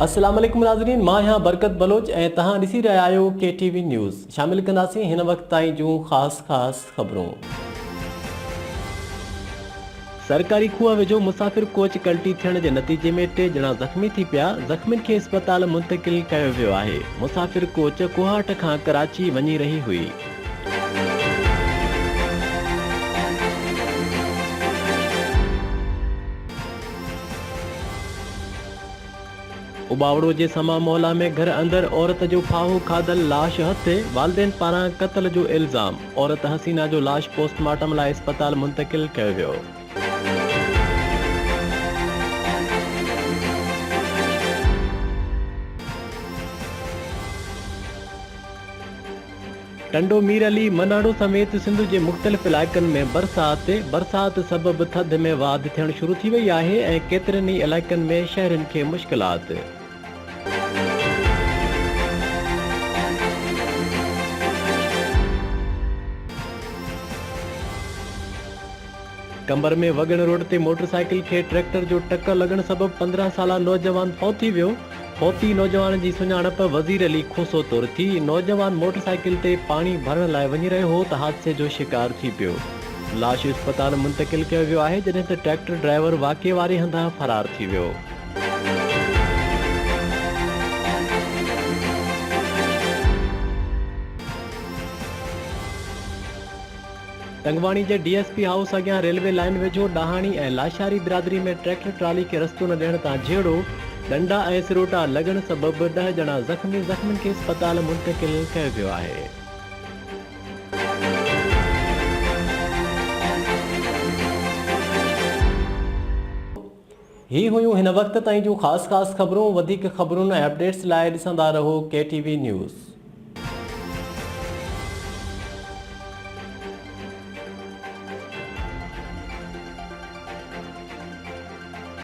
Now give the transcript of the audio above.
अस्सलाम वालेकुम नाज़रीन, मां यहाँ बरकत बलोच ऐं तहां ॾिसी रहिया आहियो KTV न्यूज़। शामिल कंदासीं हिन वक़्त ताईं जूं ख़ास ख़बरूं। सरकारी खूह वेझो मुसाफ़िर कोच कल्टी थियण जे नतीजे में 3 ॼणा ज़ख़्मी थी पिया। ज़ख़्मियुनि खे इस्पताल मुंतक़िल कयो वियो आहे। मुसाफ़िर कोच कोहाट खां कराची वञी रही हुई। उबावड़ो जे समा मोहल्ला में घर अंदर औरत जो फाहू खाधल लाश हथे। वालदेन पारां क़त्ल जो इल्ज़ाम। औरत हसीना जो लाश पोस्टमार्टम लाइ इस्पताल मुंतक़िल कयो वियो। टंडो मीर अली मनाड़ो समेत सिंध जे मुख़्तलिफ़ इलाइक़नि में बरसात सबबि थधि में वाधि थियणु शुरू थी वई आहे ऐं केतिरनि ई इलाइक़नि में शहरनि खे मुश्किलात। कंबर में वगण रोड ते मोटरसाइकिल खे ट्रैक्टर जो टक्कर लॻण सबबि 15 साला नौजवान फौती वियो। फौती नौजवान जी सुञाणप वज़ीर अली खोसो तौर थी। नौजवान मोटरसाइकिल ते पाणी भरण लाइ वञी रहियो हो त हादसे जो शिकार थी पियो। लाश इस्पताल मुंतक़िल कयो वियो आहे, जॾहिं त ट्रैक्टर ड्राइवर वाक़े वारे हंधा फरार थी वियो। टंगवाणी जे DSP हाउस अॻियां रेलवे लाइन वेझो ॾाहाणी ऐं लाशारी बिरादरी में ट्रैक्टर ट्राली खे रस्तो न ॾियण तां झेड़ो। डंडा ऐं सिरोटा लॻण सबबि 10 ॼणा ज़ख़्मियुनि खे इस्पताल मुंतक़िल कयो वियो आहे। ही हुयूं हिन वक़्त ताईं जूं ख़ास ख़बरूं। वधीक ख़बरुनि ऐं अपडेट्स लाइ ॾिसंदा रहो KTV न्यूज़।